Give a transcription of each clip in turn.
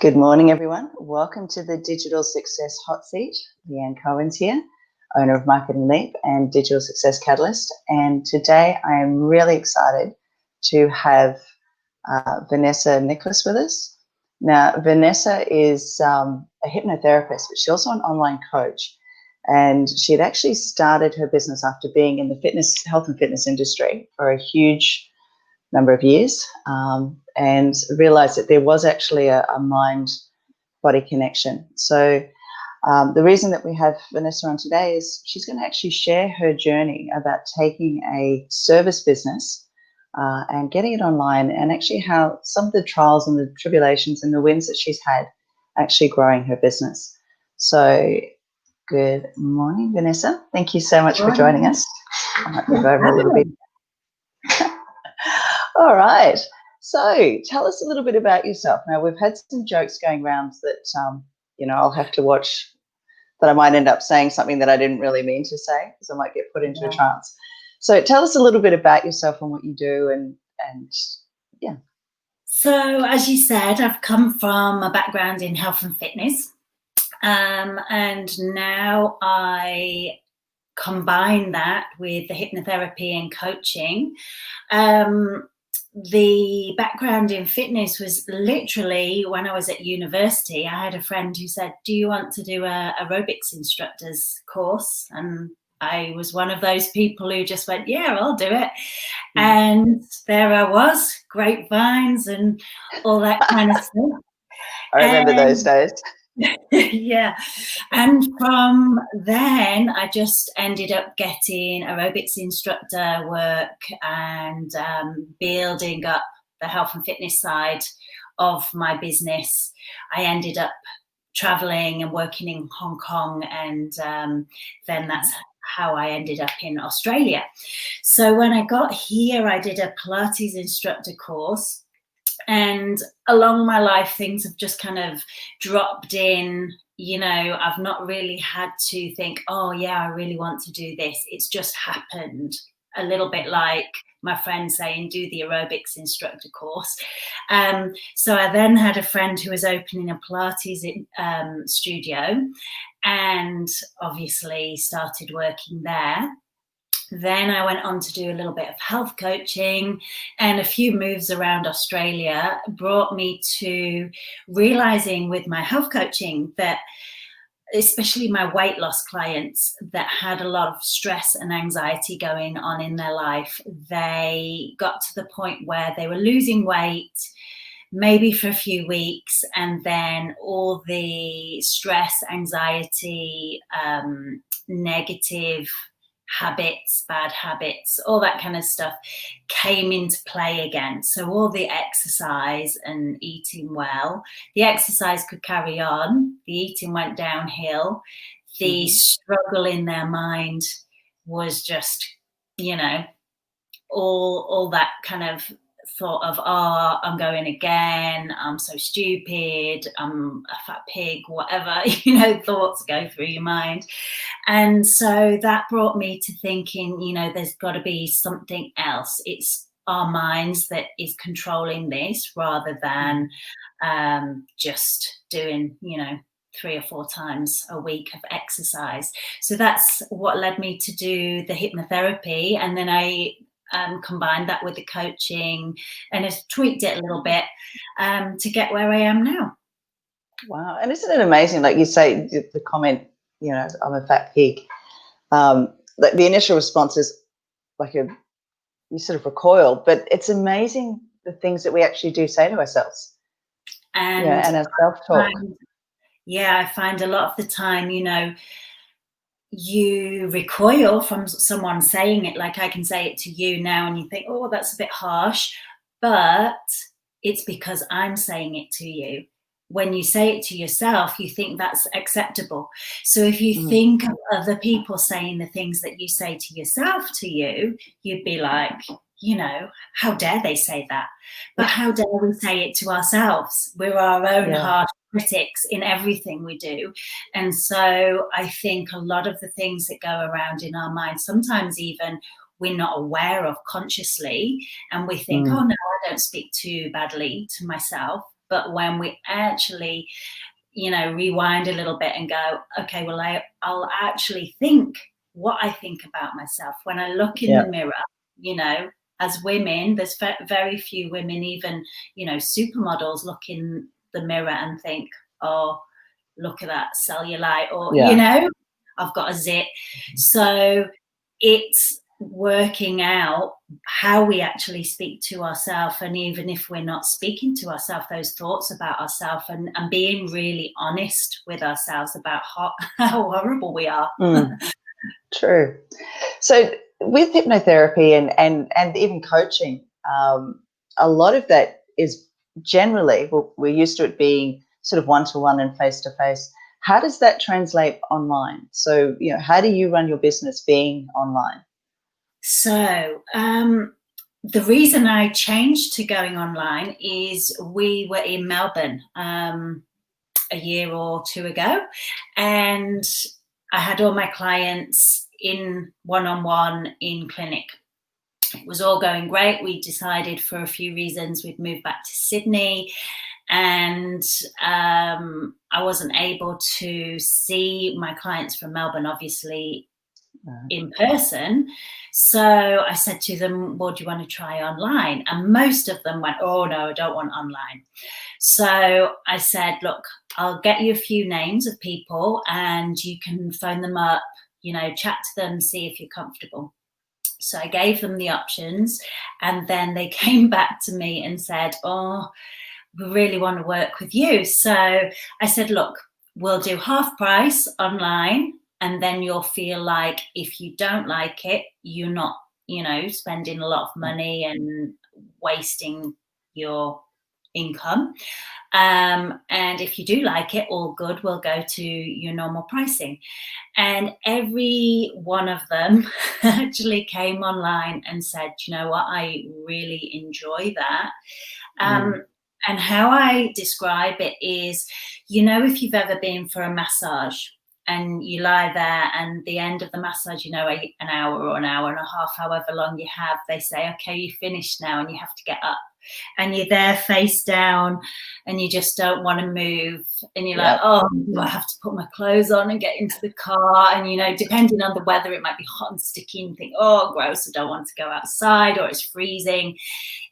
Good morning, everyone. Welcome to the Digital Success Hot Seat. Leanne Cohen's here, owner of Marketing Leap and Digital Success Catalyst. And today I am really excited to have Venessa Nickless with us. Now, Venessa is a hypnotherapist, but she's also an online coach. And she had actually started her business after being in the health and fitness industry for a huge number of years, and realized that there was actually a mind-body connection. So the reason that we have Venessa on today is she's going to actually share her journey about taking a service business and getting it online, and actually how some of the trials and the tribulations and the wins that she's had actually growing her business. So good morning, Venessa. Thank you so much for joining us. I might move over a little bit. All right. So tell us a little bit about yourself. Now, we've had some jokes going around that, I'll have to watch, that I might end up saying something that I didn't really mean to say because I might get put into a trance. So tell us a little bit about yourself and what you do and yeah. So as you said, I've come from a background in health and fitness. And now I combine that with the hypnotherapy and coaching. The background in fitness was literally when I was at university. I had a friend who said, do you want to do a aerobics instructor's course? And I was one of those people who just went, yeah, I'll do it. And there I was, grapevines and all that kind of stuff. I remember those days. Yeah. And from then I just ended up getting aerobics instructor work and building up the health and fitness side of my business. I ended up traveling and working in Hong Kong, and then that's how I ended up in Australia. So when I got here, I did a Pilates instructor course. And along my life, things have just kind of dropped in. I've not really had to think, oh, yeah, I really want to do this. It's just happened, a little bit like my friend saying, do the aerobics instructor course. So I then had a friend who was opening a Pilates studio, and obviously started working there. Then I went on to do a little bit of health coaching, and a few moves around Australia brought me to realizing with my health coaching that, especially my weight loss clients that had a lot of stress and anxiety going on in their life, they got to the point where they were losing weight, maybe for a few weeks, and then all the stress, anxiety, negative habits, bad habits, all that kind of stuff came into play again. So all the exercise and eating well, the exercise could carry on, the eating went downhill, the struggle in their mind was just, all that kind of thought of, oh, I'm going again, I'm so stupid, I'm a fat pig, whatever, thoughts go through your mind. And so that brought me to thinking, there's got to be something else. It's our minds that is controlling this, rather than just doing, 3 or 4 times a week of exercise. So that's what led me to do the hypnotherapy. And then I combined that with the coaching and has tweaked it a little bit to get where I am now. Wow. And isn't it amazing? Like you say, the comment, I'm a fat pig. The initial response is like you sort of recoil, but it's amazing the things that we actually do say to ourselves. And our self-talk. I find a lot of the time, you recoil from someone saying it. Like I can say it to you now and you think, oh, that's a bit harsh, but it's because I'm saying it to you. When you say it to yourself, you think that's acceptable. So if you think of other people saying the things that you say to yourself to you, you'd be like, how dare they say that? But how dare we say it to ourselves? We're our own harsh critics in everything we do. And so I think a lot of the things that go around in our minds, sometimes even we're not aware of consciously, and we think, oh no, I don't speak too badly to myself. But when we actually, rewind a little bit and go, okay, well, I'll actually think what I think about myself when I look in the mirror. As women, there's very few women, even, supermodels, look in the mirror and think, oh, look at that cellulite, or, I've got a zit. So it's working out how we actually speak to ourselves, and even if we're not speaking to ourselves, those thoughts about ourselves, and being really honest with ourselves about how horrible we are. True. So with hypnotherapy and even coaching, a lot of that is generally, well, we're used to it being sort of one-to-one and face-to-face. How does that translate online? So, how do you run your business being online? So the reason I changed to going online is we were in Melbourne a year or two ago, and I had all my clients in one-on-one in clinic. It was all going great. We decided for a few reasons we'd move back to Sydney, and I wasn't able to see my clients from Melbourne, obviously, in person. So I said to them, well, do you want to try online? And most of them went, oh no, I don't want online. So I said, look, I'll get you a few names of people and you can phone them up, chat to them, see if you're comfortable. So I gave them the options, and then they came back to me and said, oh, we really want to work with you. So I said, look, we'll do half price online, and then you'll feel like if you don't like it, you're not, spending a lot of money and wasting your income. And if you do like it, all good, we'll go to your normal pricing. And every one of them actually came online and said, you know what, I really enjoy that. And how I describe it is, if you've ever been for a massage and you lie there, and the end of the massage, an hour or an hour and a half, however long you have, they say, okay, you're finished now, and you have to get up. And you're there face down and you just don't want to move. And you're like, oh, do I have to put my clothes on and get into the car? And, depending on the weather, it might be hot and sticky, and you think, oh, gross, I don't want to go outside, or it's freezing.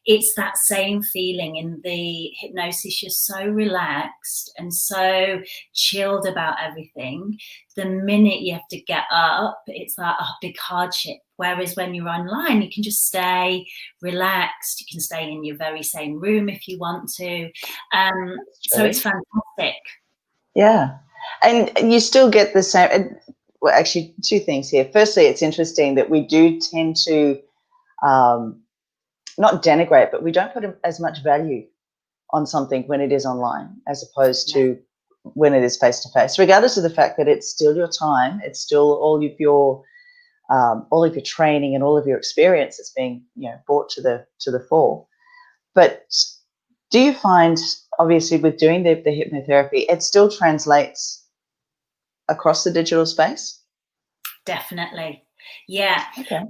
It's that same feeling in the hypnosis. You're so relaxed and so chilled about everything. The minute you have to get up, it's like a big hardship. Whereas when you're online, you can just stay relaxed. You can stay in your very same room if you want to. So it's fantastic. Yeah. And you still get the same. Well, actually, two things here. Firstly, it's interesting that we do tend to not denigrate, but we don't put as much value on something when it is online as opposed to when it is face-to-face, regardless of the fact that it's still your time, it's still all of your training and all of your experience that's being brought to the fore. But do you find, obviously, with doing the hypnotherapy, it still translates across the digital space? Definitely. Yeah. Okay.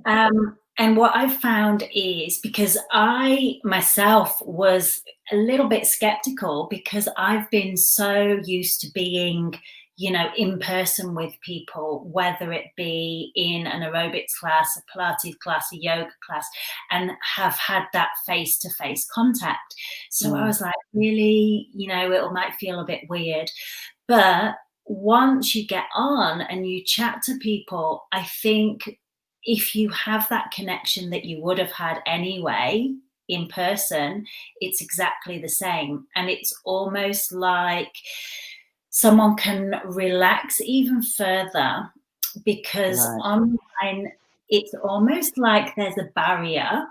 And what I've found is, because I myself was a little bit skeptical, because I've been so used to being, in person with people, whether it be in an aerobics class, a Pilates class, a yoga class, and have had that face-to-face contact. So I was like, really, it might feel a bit weird. But once you get on and you chat to people, I think if you have that connection that you would have had anyway in person, it's exactly the same. And it's almost like someone can relax even further, because online, it's almost like there's a barrier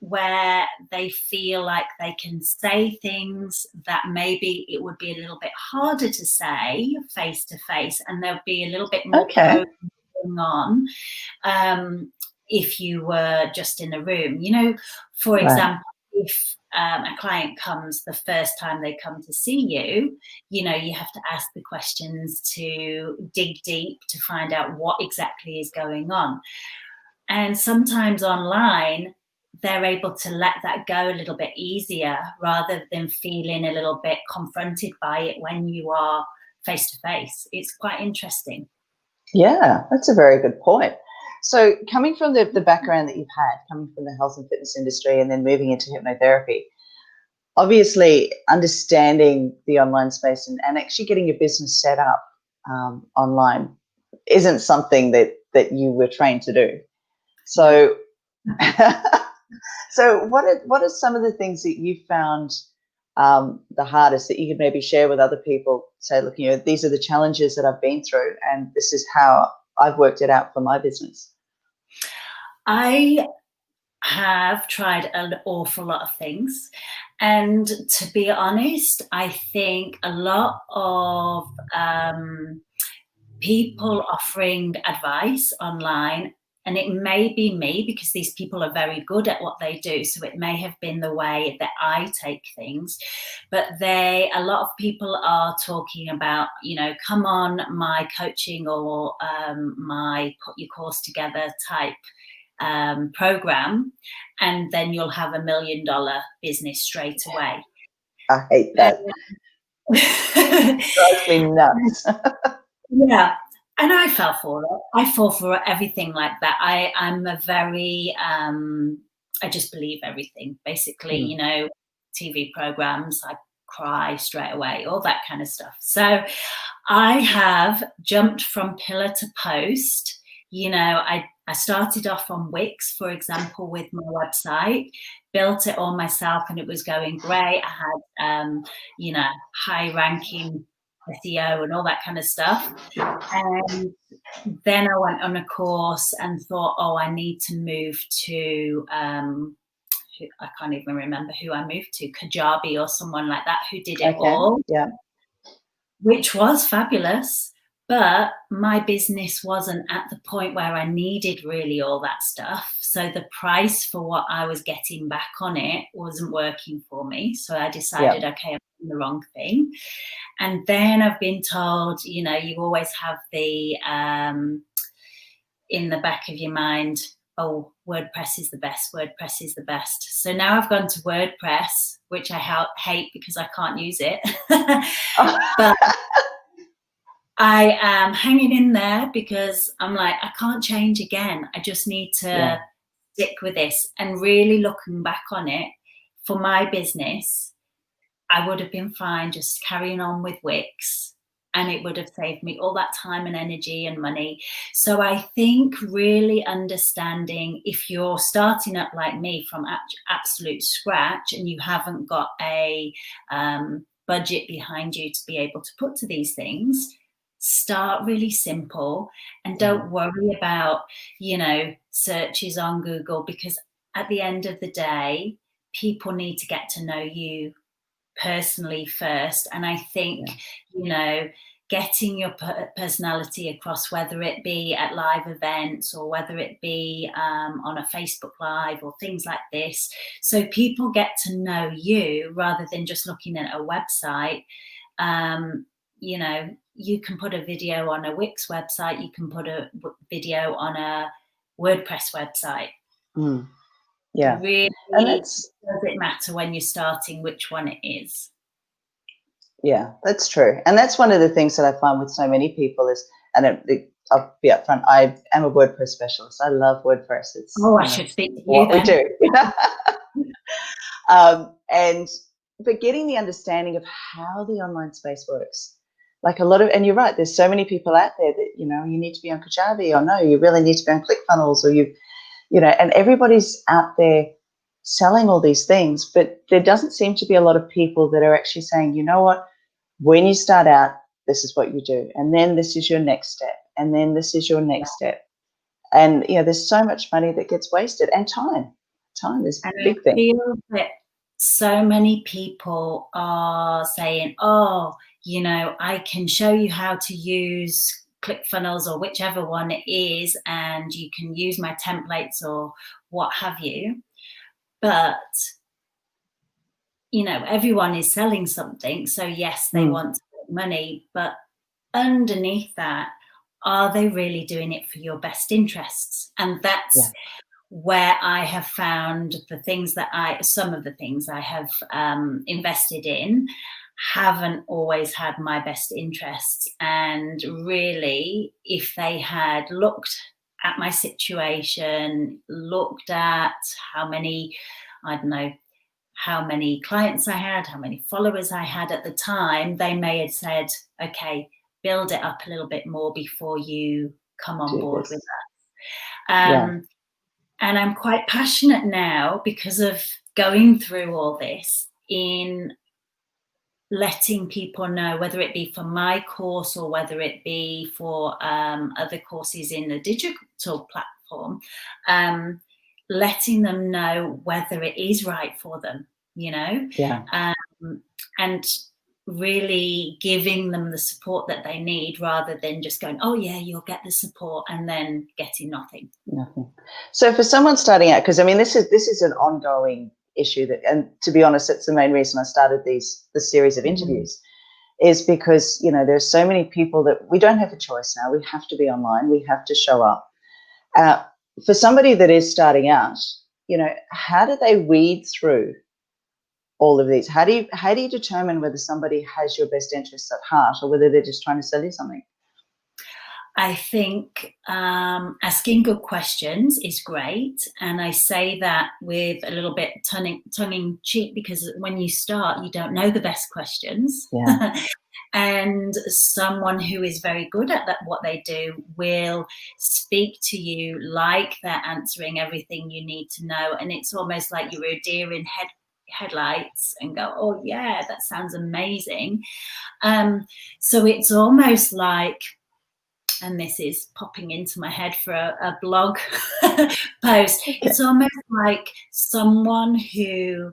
where they feel like they can say things that maybe it would be a little bit harder to say face to face, and there'll be a little bit more going on if you were just in a room. For example, if a client comes the first time they come to see you, you have to ask the questions to dig deep to find out what exactly is going on. And sometimes online, they're able to let that go a little bit easier rather than feeling a little bit confronted by it when you are face to face. It's quite interesting. Yeah, that's a very good point. So coming from the background that you've had, coming from the health and fitness industry and then moving into hypnotherapy, obviously understanding the online space and actually getting your business set up online isn't something that you were trained to do. So, so what are some of the things that you found the hardest that you could maybe share with other people? Say, look, these are the challenges that I've been through, and this is how I've worked it out for my business. I have tried an awful lot of things, and to be honest, I think a lot of people offering advice online, and it may be me because these people are very good at what they do, so it may have been the way that I take things, but a lot of people are talking about, come on my coaching or my put your course together type program, and then you'll have $1 million business straight away. I hate that. It drives me nuts. Yeah, and I fell for it. I fall for everything like that. I'm a very I just believe everything basically. TV programs, I cry straight away, all that kind of stuff. So I have jumped from pillar to post. I started off on Wix, for example, with my website, built it all myself, and it was going great. I had, high ranking SEO and all that kind of stuff. And then I went on a course and thought, I need to move to, I can't even remember who I moved to, Kajabi or someone like that, who did it all. Yeah. Which was fabulous. But my business wasn't at the point where I needed really all that stuff. So the price for what I was getting back on it wasn't working for me. So I decided, okay, I'm doing the wrong thing. And then I've been told, you always have the, in the back of your mind, WordPress is the best, WordPress is the best. So now I've gone to WordPress, which I hate because I can't use it. But I am hanging in there because I'm like, I can't change again. I just need to stick with this. And really looking back on it, for my business, I would have been fine just carrying on with Wix, and it would have saved me all that time and energy and money. So I think really understanding, if you're starting up like me from absolute scratch and you haven't got a budget behind you to be able to put to these things, start really simple and don't worry about, searches on Google, because at the end of the day, people need to get to know you personally first. And I think, getting your personality across, whether it be at live events or whether it be on a Facebook Live or things like this, so people get to know you rather than just looking at a website. You can put a video on a Wix website, you can put a video on a WordPress website. Yeah. Really, and does it matter when you're starting which one it is? Yeah, that's true. And that's one of the things that I find with so many people is, and I'll be upfront, I am a WordPress specialist. I love WordPress. It's I should speak to you what then. we do. But getting the understanding of how the online space works. Like and you're right, there's so many people out there that, you need to be on Kajabi, or no, you really need to be on ClickFunnels, or and everybody's out there selling all these things, but there doesn't seem to be a lot of people that are actually saying, you know what, when you start out, this is what you do, and then this is your next step, and then this is your next step. And, there's so much money that gets wasted, and time. Time is a big thing. I feel that so many people are saying, I can show you how to use ClickFunnels or whichever one it is, and you can use my templates or what have you. But, everyone is selling something. So yes, they want to make money, but underneath that, are they really doing it for your best interests? And that's where I have found some of the things I have invested in haven't always had my best interests. And really, if they had looked at my situation, looked at how many, I don't know, how many clients I had, how many followers I had at the time, they may have said, okay, build it up a little bit more before you come on board with us. And I'm quite passionate now, because of going through all this, in letting people know, whether it be for my course or whether it be for other courses in the digital platform, letting them know whether it is right for them, and really giving them the support that they need, rather than just going, oh yeah, you'll get the support, and then getting nothing. So for someone starting out, because I mean, this is an ongoing issue and to be honest, it's the main reason I started the series of interviews, is because, there's so many people that we don't have a choice now. We have to be online. We have to show up. For somebody that is starting out, how do they weed through all of these? How do you determine whether somebody has your best interests at heart or whether they're just trying to sell you something? I think asking good questions is great. And I say that with a little bit tongue-in-cheek, because when you start, you don't know the best questions. Yeah. And someone who is very good at what they do will speak to you like they're answering everything you need to know. And it's almost like you're a deer in headlights and go, oh yeah, that sounds amazing. So it's almost like, and this is popping into my head for a blog post, it's almost like someone who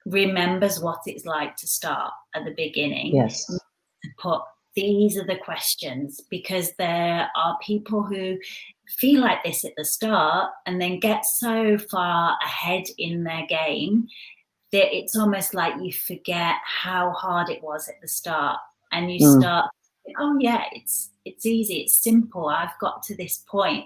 remembers what it's like to start at the beginning. Yes. To put, these are the questions, because there are people who feel like this at the start and then get so far ahead in their game that it's almost like you forget how hard it was at the start, and you start, oh yeah, it's easy, it's simple, I've got to this point,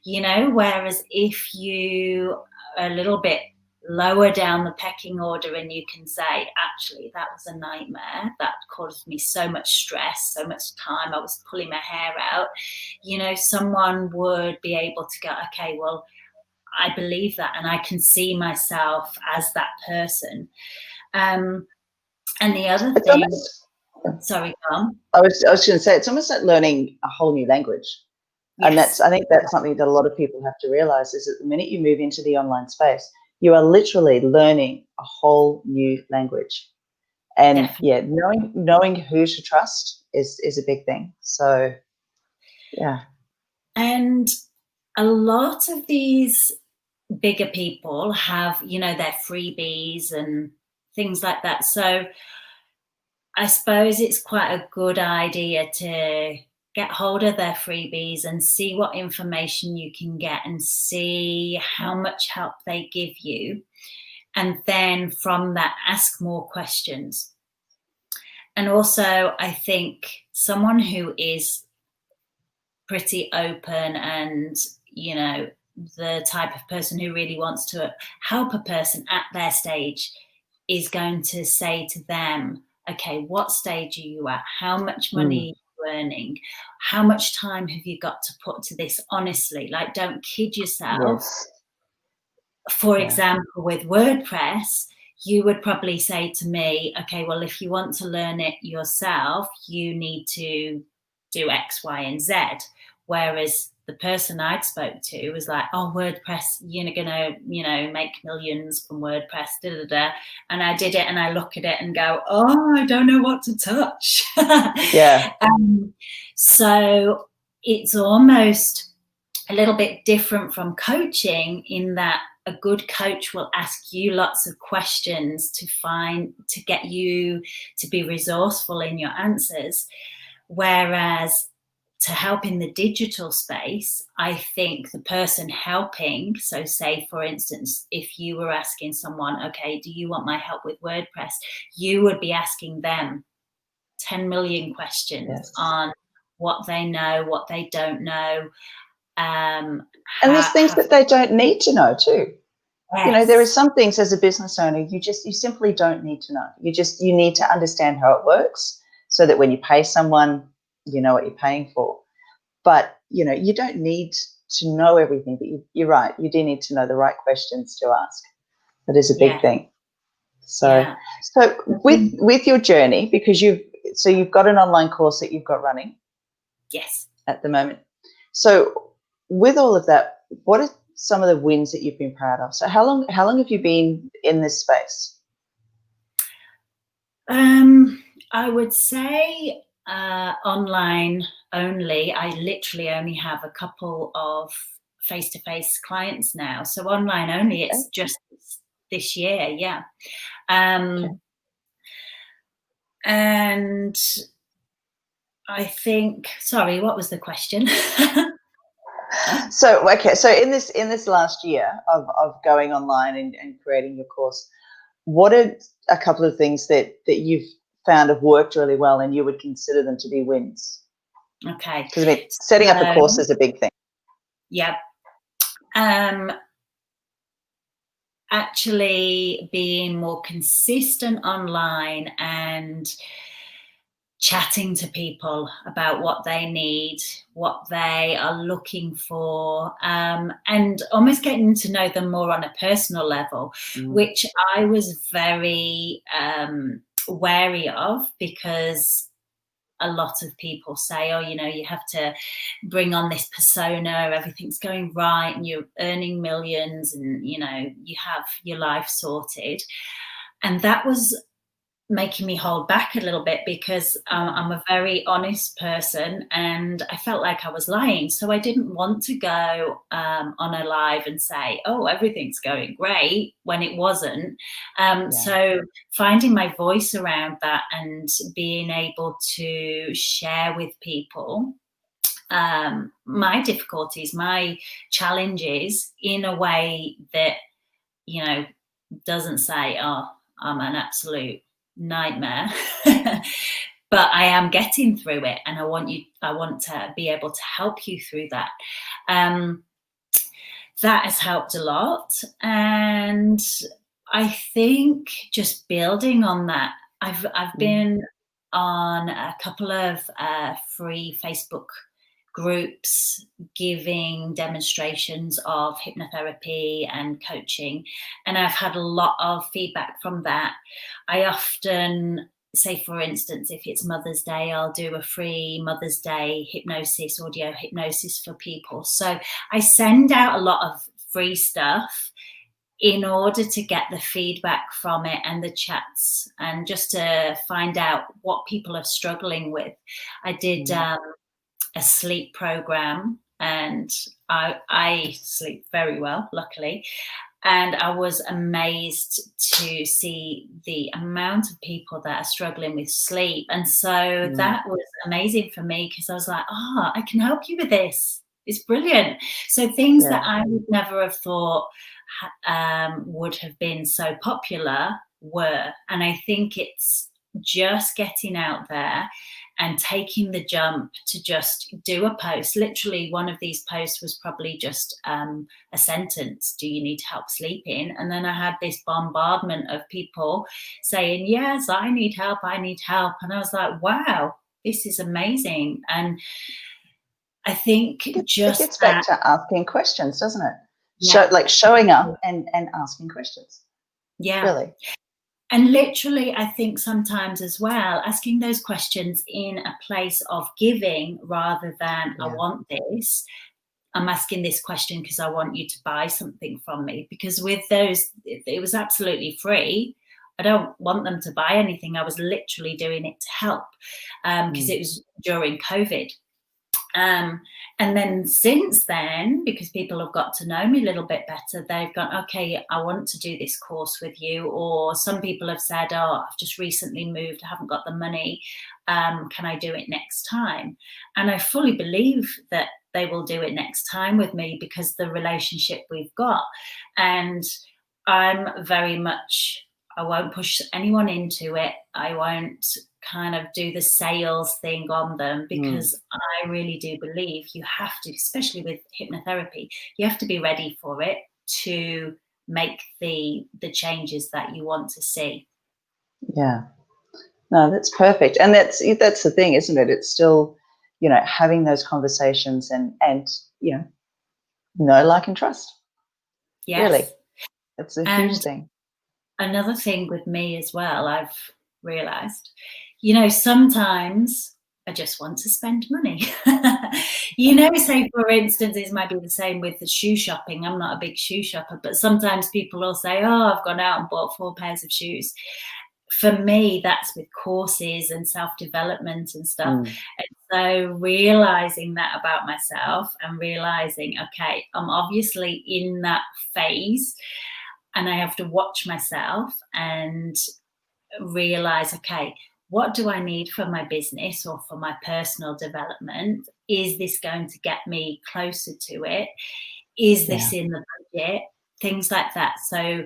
whereas if you are a little bit lower down the pecking order and you can say, actually, that was a nightmare, that caused me so much stress, so much time, I was pulling my hair out, someone would be able to go, okay, well, I believe that, and I can see myself as that person. And the other thing, sorry, Tom. I was going to say, it's almost like learning a whole new language. Yes. And I think that's something that a lot of people have to realize, is that the minute you move into the online space, you are literally learning a whole new language. And knowing who to trust is a big thing. So, yeah. And a lot of these bigger people have, their freebies and things like that. So I suppose it's quite a good idea to get hold of their freebies and see what information you can get and see how much help they give you. And then from that, ask more questions. And also, I think someone who is pretty open and, the type of person who really wants to help a person at their stage is going to say to them, okay, what stage are you at? How much money are you earning? How much time have you got to put to this? Honestly, like, don't kid yourself. Yes. For example, with WordPress, you would probably say to me, okay, well, if you want to learn it yourself, you need to do X, Y, and Z. Whereas the person I'd spoke to was like, oh, WordPress, you're going to, make millions from WordPress, And I did it and I look at it and go, oh, I don't know what to touch. Yeah. So it's almost a little bit different from coaching, in that a good coach will ask you lots of questions to get you to be resourceful in your answers. Whereas to help in the digital space, I think the person helping, so say, for instance, if you were asking someone, okay, do you want my help with WordPress? You would be asking them 10 million questions on what they know, what they don't know, And there's things that they don't need to know too. Yes. You know, there are some things as a business owner you simply don't need to know. You need to understand how it works so that when you pay someone, you know what you're paying for. But, you know, you don't need to know everything, but you're right. You do need to know the right questions to ask. That is a big thing. So with your journey, because you've got an online course that you've got running. Yes. At the moment. So with all of that, what are some of the wins that you've been proud of? So how long have you been in this space? I would say online only. I literally only have a couple of face-to-face clients now. So online only, it's just this year, yeah. And I think, sorry, what was the question? So in this last year of going online and creating your course, what are a couple of things that you've found have worked really well and you would consider them to be wins? Okay. Because I mean, setting up a course is a big thing. Yeah. Actually being more consistent online and chatting to people about what they need, what they are looking for, and almost getting to know them more on a personal level, which I was very wary of, because a lot of people say, oh, you know, you have to bring on this persona, everything's going right and you're earning millions and, you know, you have your life sorted. And that was making me hold back a little bit, because I'm a very honest person and I felt like I was lying. So I didn't want to go on a live and say, oh, everything's going great, when it wasn't. So finding my voice around that and being able to share with people my difficulties, my challenges, in a way that, you know, doesn't say, oh, I'm an absolute nightmare, but I am getting through it, and I want to be able to help you through that. That has helped a lot, and I think just building on that, I've been on a couple of free Facebook groups giving demonstrations of hypnotherapy and coaching, and I've had a lot of feedback from that. I often say, for instance, if it's Mother's Day, I'll do a free Mother's Day hypnosis, audio hypnosis for people. So I send out a lot of free stuff in order to get the feedback from it and the chats, and just to find out what people are struggling with. I did a sleep program, and I sleep very well, luckily. And I was amazed to see the amount of people that are struggling with sleep. And so that was amazing for me, because I was like, oh, I can help you with this. It's brilliant. So things that I would never have thought would have been so popular were. And I think it's just getting out there and taking the jump to just do a post. Literally, one of these posts was probably just a sentence: do you need help sleeping? And then I had this bombardment of people saying, yes, I need help. And I was like, wow, this is amazing. And I think it gets back to asking questions, doesn't it? Yeah. Showing up and asking questions. Yeah. Really. And literally, I think sometimes as well, asking those questions in a place of giving rather than I want this. I'm asking this question because I want you to buy something from me. Because with those, it was absolutely free. I don't want them to buy anything. I was literally doing it to help, because it was during COVID. And then since then, because people have got to know me a little bit better, they've gone, okay, I want to do this course with you. Or some people have said, oh, I've just recently moved, I haven't got the money. Can I do it next time? And I fully believe that they will do it next time with me, because the relationship we've got. And I'm very much I won't push anyone into it. I won't kind of do the sales thing on them, because I really do believe you have to, especially with hypnotherapy, you have to be ready for it to make the changes that you want to see. Yeah. No, that's perfect. And that's the thing, isn't it? It's still, having those conversations and know, like, and trust. Yes. Really. It's a huge And thing. another thing with me as well, I've realized, sometimes I just want to spend money. Say, for instance, this might be the same with the shoe shopping. I'm not a big shoe shopper, but sometimes people will say, oh, I've gone out and bought 4 pairs of shoes. For me, that's with courses and self-development and stuff. And so realizing that about myself and realizing, okay, I'm obviously in that phase, and I have to watch myself and realize, okay, what do I need for my business or for my personal development? Is this going to get me closer to it? Is this in the budget? Things like that. So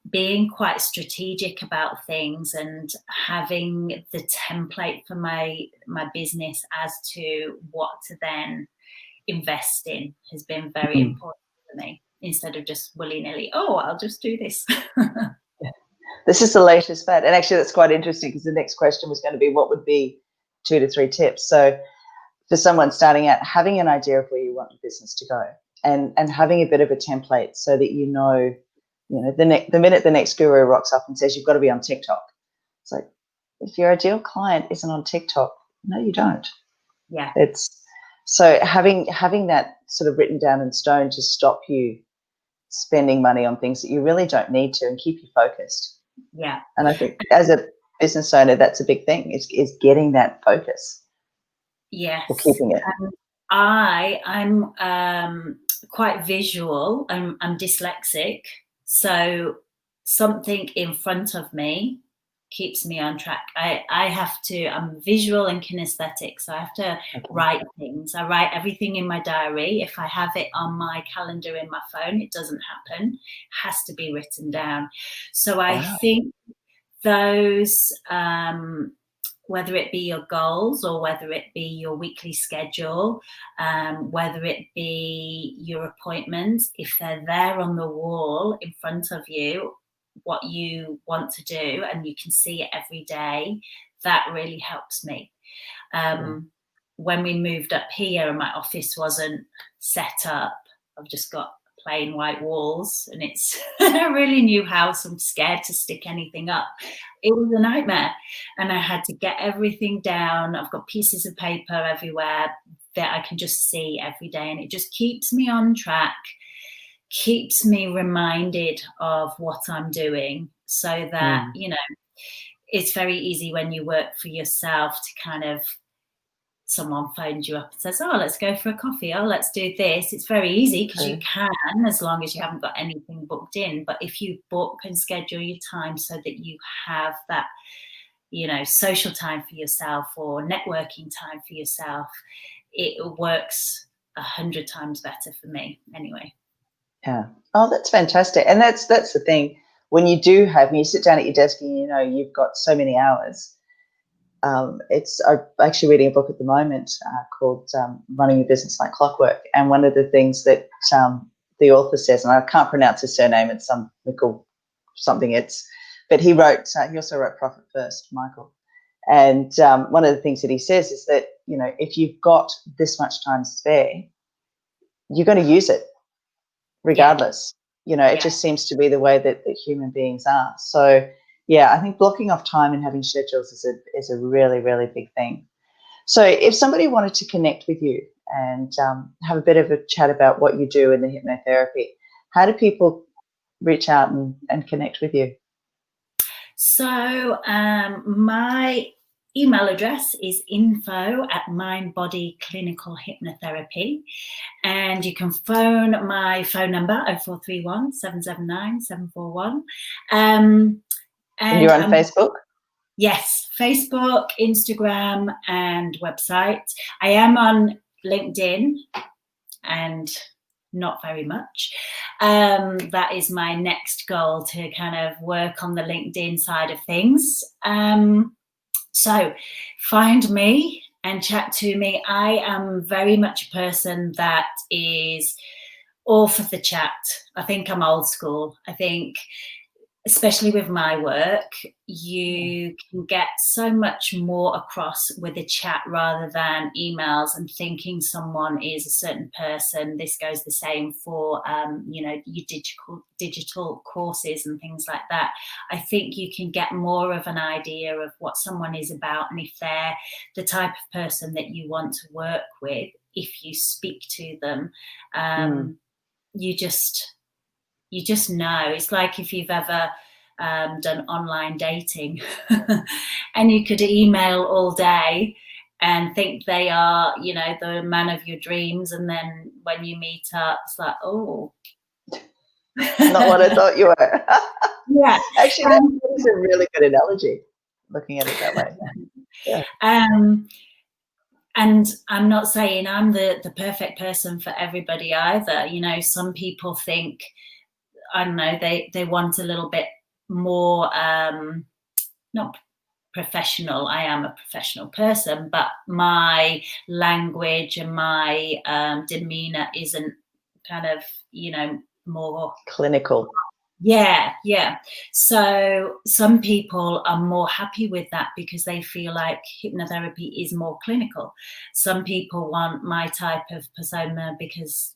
being quite strategic about things and having the template for my business as to what to then invest in has been very important for me, instead of just willy-nilly, oh, I'll just do this. This is the latest fad. And actually, that's quite interesting, because the next question was going to be, what would be 2 to 3 tips? So for someone starting out, having an idea of where you want your business to go, and having a bit of a template, so that the minute the next guru rocks up and says you've got to be on TikTok, it's like, if your ideal client isn't on TikTok, no, you don't. Yeah. It's so having that sort of written down in stone to stop you spending money on things that you really don't need to, and keep you focused. Yeah. And I think as a business owner, that's a big thing, is getting that focus. Yes. Or keeping it. I'm quite visual. I'm dyslexic, so something in front of me keeps me on track. I have to, I'm visual and kinesthetic, so I have to write things. I write everything in my diary. If I have it on my calendar in my phone, it doesn't happen. It has to be written down. So I think those, whether it be your goals or whether it be your weekly schedule, whether it be your appointments, if they're there on the wall in front of you, what you want to do, and you can see it every day, that really helps me. When we moved up here and my office wasn't set up, I've just got plain white walls, and it's a really new house. I'm scared to stick anything up. It was a nightmare, and I had to get everything down. I've got pieces of paper everywhere that I can just see every day, and it just keeps me on track, keeps me reminded of what I'm doing, so that it's very easy when you work for yourself to kind of, someone phones you up and says, oh, let's go for a coffee, oh, let's do this. It's very easy, because you can, as long as you haven't got anything booked in. But if you book and schedule your time so that you have that, social time for yourself or networking time for yourself, it works 100 times better for me anyway. Yeah. Oh, that's fantastic. And that's the thing. When you sit down at your desk and you've got so many hours, I'm actually reading a book at the moment called Running Your Business Like Clockwork. And one of the things that the author says, and I can't pronounce his surname, it's something, but he also wrote Profit First, Michael. And one of the things that he says is that, if you've got this much time spare, you're going to use it regardless. It just seems to be the way that human beings are. So, I think blocking off time and having schedules is a really, really big thing. So if somebody wanted to connect with you and have a bit of a chat about what you do in the hypnotherapy, how do people reach out and connect with you? So my email address is info@Mind Body Clinical Hypnotherapy, and you can phone my phone number 0431 779 741. And you're on Facebook? Yes, Facebook, Instagram, and website. I am on LinkedIn, and not very much. That is my next goal, to kind of work on the LinkedIn side of things. So find me and chat to me. I am very much a person that is all for the chat. I think I'm old school. I think, especially with my work, you can get so much more across with a chat rather than emails and thinking someone is a certain person. This goes the same for, your digital courses and things like that. I think you can get more of an idea of what someone is about, and if they're the type of person that you want to work with, if you speak to them. You just know. It's like if you've ever done online dating and you could email all day and think they are, the man of your dreams, and then when you meet up, it's like, oh, not what I thought you were. Yeah. Actually, that is a really good analogy, looking at it that way. Yeah. And I'm not saying I'm the perfect person for everybody either. Some people think, I don't know, they want a little bit more, not professional. I am a professional person, but my language and my demeanor isn't kind of, more clinical. Yeah. So some people are more happy with that because they feel like hypnotherapy is more clinical. Some people want my type of persona because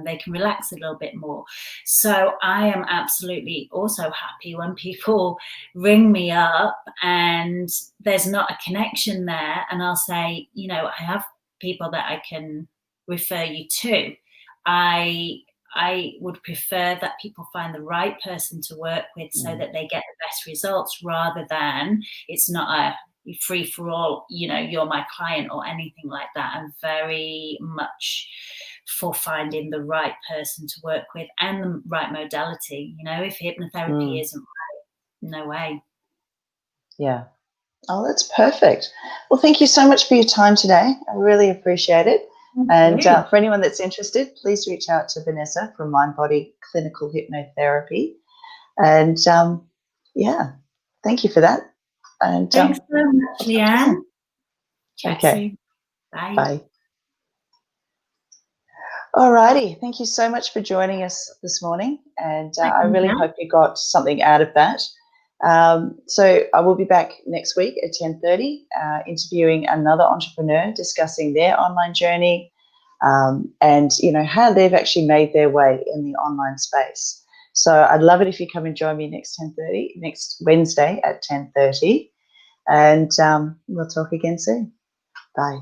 they can relax a little bit more. So I am absolutely also happy when people ring me up and there's not a connection there, and I'll say, I have people that I can refer you to. I would prefer that people find the right person to work with so that they get the best results, rather than it's not a free for all, you're my client or anything like that. I'm very much for finding the right person to work with and the right modality. If hypnotherapy isn't right, no way. Yeah. Oh, that's perfect. Well, thank you so much for your time today. I really appreciate it. And for anyone that's interested, please reach out to Venessa from Mind Body Clinical Hypnotherapy. And thank you for that. And thanks so much, Leanne. Okay. Bye. Bye. All righty. Thank you so much for joining us this morning. And I really hope you got something out of that. So I will be back next week at 10:30, interviewing another entrepreneur, discussing their online journey, and how they've actually made their way in the online space. So I'd love it if you come and join me next Wednesday at 10:30, and we'll talk again soon. Bye.